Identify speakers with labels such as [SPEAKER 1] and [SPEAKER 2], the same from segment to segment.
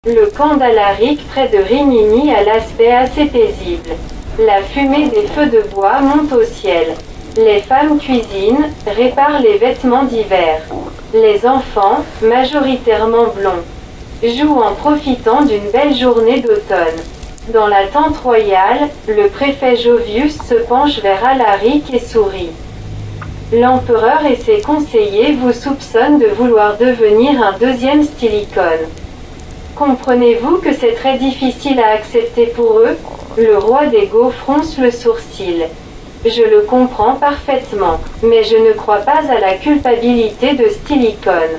[SPEAKER 1] Le camp d'Alaric près de Rimini a l'aspect assez paisible. La fumée des feux de bois monte au ciel. Les femmes cuisinent, réparent les vêtements d'hiver. Les enfants, majoritairement blonds, jouent en profitant d'une belle journée d'automne. Dans la tente royale, le préfet Jovius se penche vers Alaric et sourit. L'empereur et ses conseillers vous soupçonnent de vouloir devenir un deuxième Stylicone. Comprenez-vous que c'est très difficile à accepter pour eux? Le roi des Goths fronce le sourcil. Je le comprends parfaitement, mais je ne crois pas à la culpabilité de Stylicone.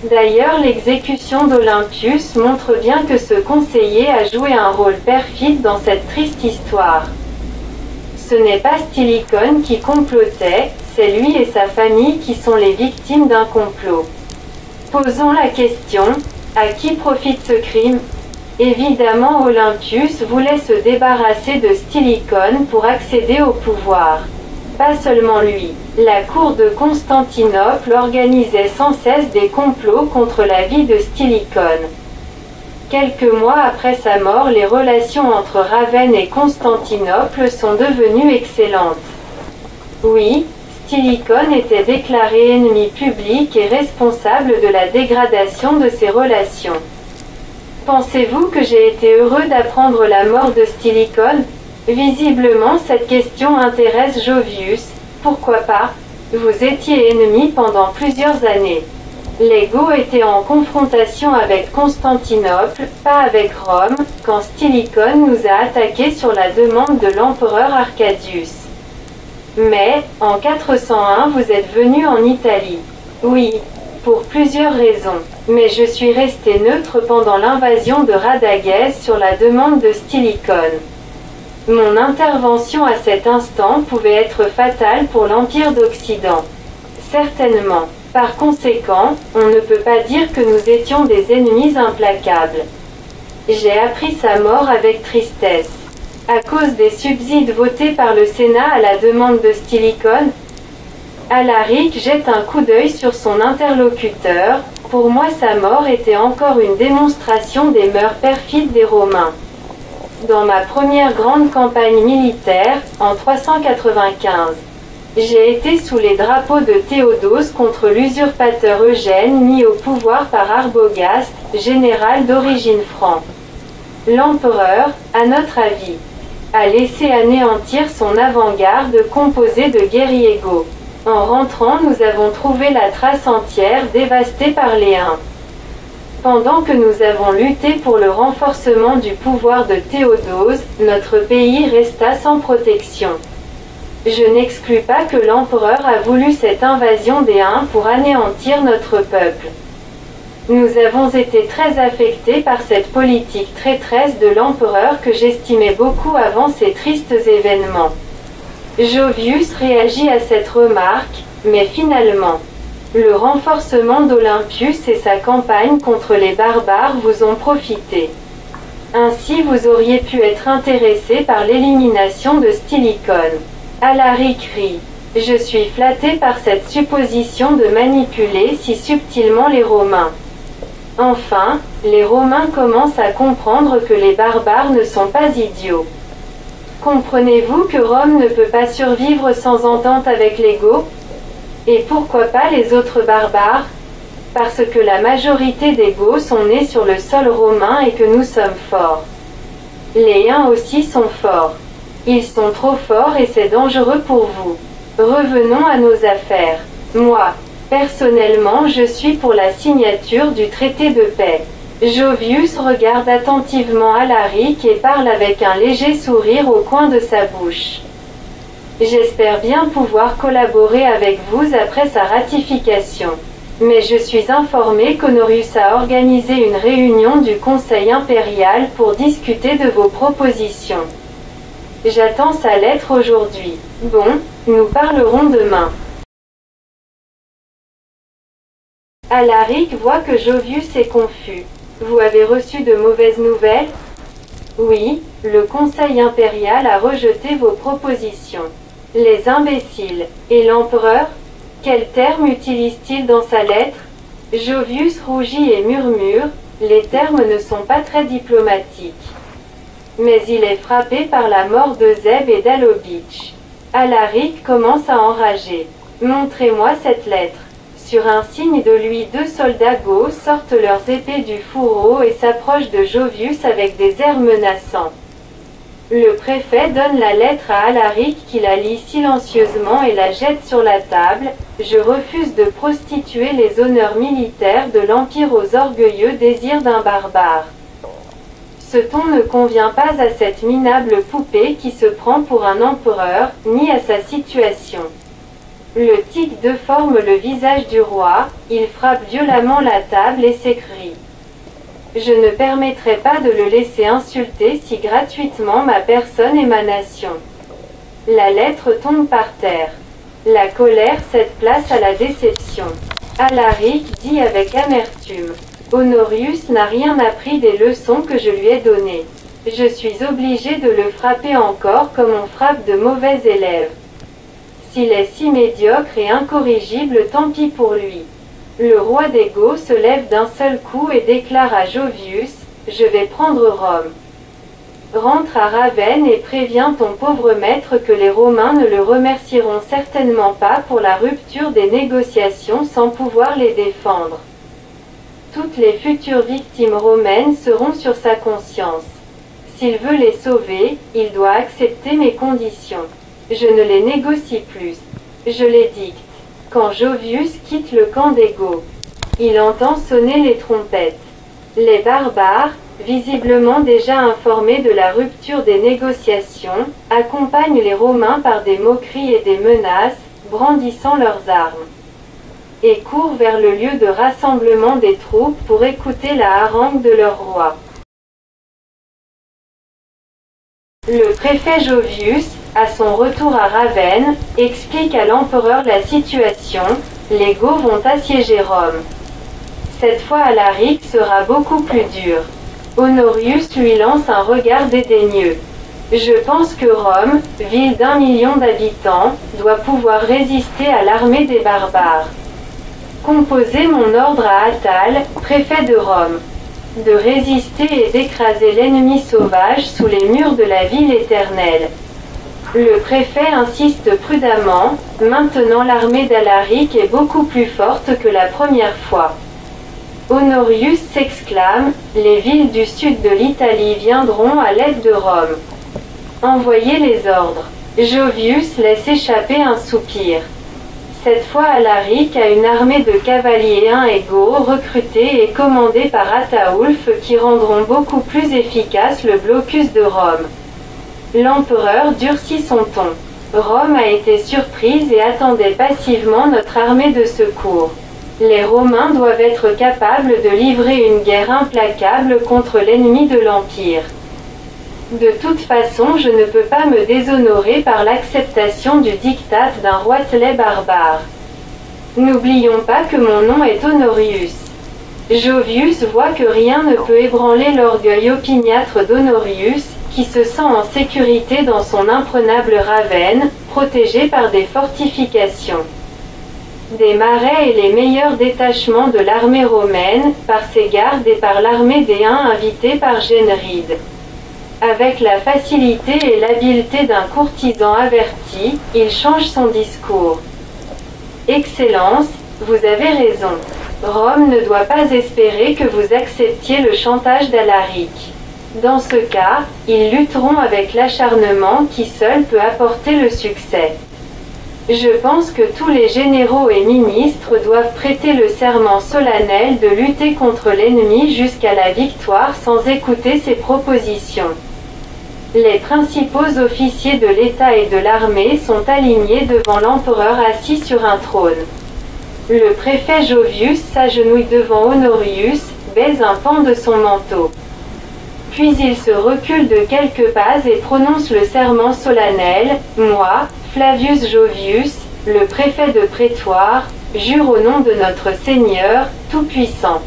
[SPEAKER 1] D'ailleurs, l'exécution d'Olympius montre bien que ce conseiller a joué un rôle perfide dans cette triste histoire. Ce n'est pas Stylicone qui complotait, c'est lui et sa famille qui sont les victimes d'un complot. Posons la question, à qui profite ce crime? Évidemment, Olympius voulait se débarrasser de Stylicone pour accéder au pouvoir. Pas seulement lui. La cour de Constantinople organisait sans cesse des complots contre la vie de Stylicone. Quelques mois après sa mort, les relations entre Ravenne et Constantinople sont devenues excellentes. Oui, Stylicone était déclaré ennemi public et responsable de la dégradation de ses relations. Pensez-vous que j'ai été heureux d'apprendre la mort de Stylicone? Visiblement, cette question intéresse Jovius. Pourquoi pas? Vous étiez ennemis pendant plusieurs années. Les Goths étaient en confrontation avec Constantinople, pas avec Rome, quand Stylicone nous a attaqués sur la demande de l'empereur Arcadius. Mais, en 401 vous êtes venu en Italie. Oui, pour plusieurs raisons. Mais je suis resté neutre pendant l'invasion de Radagès sur la demande de Stylicone. Mon intervention à cet instant pouvait être fatale pour l'Empire d'Occident. Certainement. Par conséquent, on ne peut pas dire que nous étions des ennemis implacables. J'ai appris sa mort avec tristesse. À cause des subsides votés par le Sénat à la demande de Stylicone, Alaric jette un coup d'œil sur son interlocuteur. Pour moi, sa mort était encore une démonstration des mœurs perfides des Romains. Dans ma première grande campagne militaire, en 395, j'ai été sous les drapeaux de Théodose contre l'usurpateur Eugène mis au pouvoir par Arbogast, général d'origine franc. L'empereur, à notre avis, a laissé anéantir son avant-garde composée de guerriers goths. En rentrant, nous avons trouvé la Thrace entière dévastée par les Huns. Pendant que nous avons lutté pour le renforcement du pouvoir de Théodose, notre pays resta sans protection. Je n'exclus pas que l'empereur a voulu cette invasion des Huns pour anéantir notre peuple. Nous avons été très affectés par cette politique traîtresse de l'empereur que j'estimais beaucoup avant ces tristes événements. Jovius réagit à cette remarque, mais finalement, le renforcement d'Olympius et sa campagne contre les barbares vous ont profité. Ainsi vous auriez pu être intéressé par l'élimination de Stylicone. Alaric rit. Je suis flatté par cette supposition de manipuler si subtilement les Romains. Enfin, les Romains commencent à comprendre que les barbares ne sont pas idiots. Comprenez-vous que Rome ne peut pas survivre sans entente avec les Goths? Et pourquoi pas les autres barbares? Parce que la majorité des Goths sont nés sur le sol romain et que nous sommes forts. Les Huns aussi sont forts. Ils sont trop forts et c'est dangereux pour vous. Revenons à nos affaires. Moi, personnellement, je suis pour la signature du traité de paix. Jovius regarde attentivement Alaric et parle avec un léger sourire au coin de sa bouche. J'espère bien pouvoir collaborer avec vous après sa ratification. Mais je suis informé qu'Honorius a organisé une réunion du Conseil impérial pour discuter de vos propositions. J'attends sa lettre aujourd'hui. Bon, nous parlerons demain. Alaric voit que Jovius est confus. Vous avez reçu de mauvaises nouvelles? Oui, le Conseil impérial a rejeté vos propositions. Les imbéciles. Et l'empereur? Quel terme utilise-t-il dans sa lettre? Jovius rougit et murmure, Les termes ne sont pas très diplomatiques. Mais il est frappé par la mort de Zeb et d'Alobitch. Alaric commence à enrager. Montrez-moi cette lettre. Sur un signe de lui, 2 soldats goths sortent leurs épées du fourreau et s'approchent de Jovius avec des airs menaçants. Le préfet donne la lettre à Alaric qui la lit silencieusement et la jette sur la table. Je refuse de prostituer les honneurs militaires de l'Empire aux orgueilleux désirs d'un barbare. Ce ton ne convient pas à cette minable poupée qui se prend pour un empereur, ni à sa situation. Le tic déforme le visage du roi, il frappe violemment la table et s'écrie. Je ne permettrai pas de le laisser insulter si gratuitement ma personne et ma nation. La lettre tombe par terre. La colère cède place à la déception. Alaric dit avec amertume. Honorius n'a rien appris des leçons que je lui ai données. Je suis obligé de le frapper encore comme on frappe de mauvais élèves. S'il est si médiocre et incorrigible, tant pis pour lui. Le roi des Goths se lève d'un seul coup et déclare à Jovius, « Je vais prendre Rome. Rentre à Ravenne et préviens ton pauvre maître que les Romains ne le remercieront certainement pas pour la rupture des négociations sans pouvoir les défendre. Toutes les futures victimes romaines seront sur sa conscience. S'il veut les sauver, il doit accepter mes conditions. Je ne les négocie plus. Je les dicte. Quand Jovius quitte le camp des Goths, il entend sonner les trompettes. Les barbares, visiblement déjà informés de la rupture des négociations, accompagnent les Romains par des moqueries et des menaces, brandissant leurs armes, et courent vers le lieu de rassemblement des troupes pour écouter la harangue de leur roi. Le préfet Jovius, à son retour à Ravenne, explique à l'empereur la situation, les Goths vont assiéger Rome. Cette fois Alaric sera beaucoup plus dur. Honorius lui lance un regard dédaigneux. Je pense que Rome, ville d'1 million d'habitants, doit pouvoir résister à l'armée des barbares. Composez mon ordre à Attale, préfet de Rome, de résister et d'écraser l'ennemi sauvage sous les murs de la ville éternelle. Le préfet insiste prudemment, maintenant l'armée d'Alaric est beaucoup plus forte que la première fois. Honorius s'exclame, les villes du sud de l'Italie viendront à l'aide de Rome. Envoyez les ordres. Jovius laisse échapper un soupir. Cette fois Alaric a une armée de cavaliers égaux recrutés et commandés par Ataulf qui rendront beaucoup plus efficace le blocus de Rome. L'empereur durcit son ton. Rome a été surprise et attendait passivement notre armée de secours. Les Romains doivent être capables de livrer une guerre implacable contre l'ennemi de l'Empire. De toute façon, je ne peux pas me déshonorer par l'acceptation du diktat d'un roitelet barbare. N'oublions pas que mon nom est Honorius. Jovius voit que rien ne peut ébranler l'orgueil opiniâtre d'Honorius, qui se sent en sécurité dans son imprenable Ravenne, protégé par des fortifications, des marais et les meilleurs détachements de l'armée romaine, par ses gardes et par l'armée des Huns invitée par Génride. Avec la facilité et l'habileté d'un courtisan averti, il change son discours. Excellence, vous avez raison. Rome ne doit pas espérer que vous acceptiez le chantage d'Alaric. Dans ce cas, ils lutteront avec l'acharnement qui seul peut apporter le succès. Je pense que tous les généraux et ministres doivent prêter le serment solennel de lutter contre l'ennemi jusqu'à la victoire sans écouter ses propositions. Les principaux officiers de l'État et de l'armée sont alignés devant l'empereur assis sur un trône. Le préfet Jovius s'agenouille devant Honorius, baise un pan de son manteau. Puis il se recule de quelques pas et prononce le serment solennel, « Moi, Flavius Jovius, le préfet de Prétoire, jure au nom de notre Seigneur, Tout-Puissant,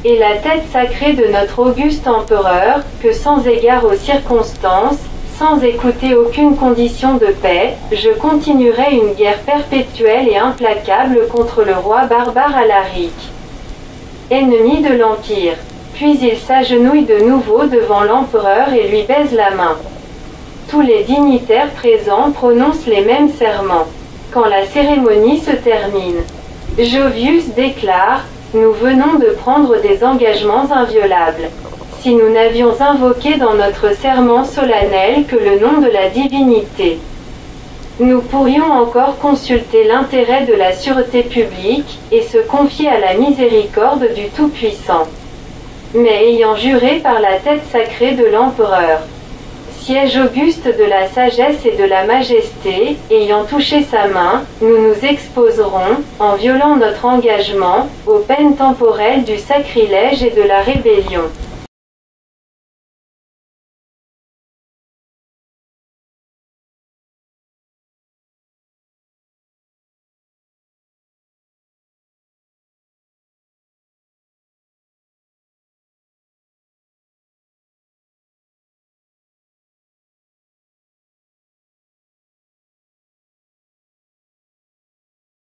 [SPEAKER 1] et la tête sacrée de notre auguste empereur, que sans égard aux circonstances, sans écouter aucune condition de paix, je continuerai une guerre perpétuelle et implacable contre le roi barbare Alaric. ennemi de l'Empire. Puis il s'agenouille de nouveau devant l'empereur et lui baise la main. Tous les dignitaires présents prononcent les mêmes serments. Quand la cérémonie se termine, Jovius déclare: « Nous venons de prendre des engagements inviolables. Si nous n'avions invoqué dans notre serment solennel que le nom de la divinité, nous pourrions encore consulter l'intérêt de la sûreté publique et se confier à la miséricorde du Tout-Puissant. Mais ayant juré par la tête sacrée de l'empereur, siège auguste de la sagesse et de la majesté, ayant touché sa main, nous nous exposerons, en violant notre engagement, aux peines temporelles du sacrilège et de la rébellion. »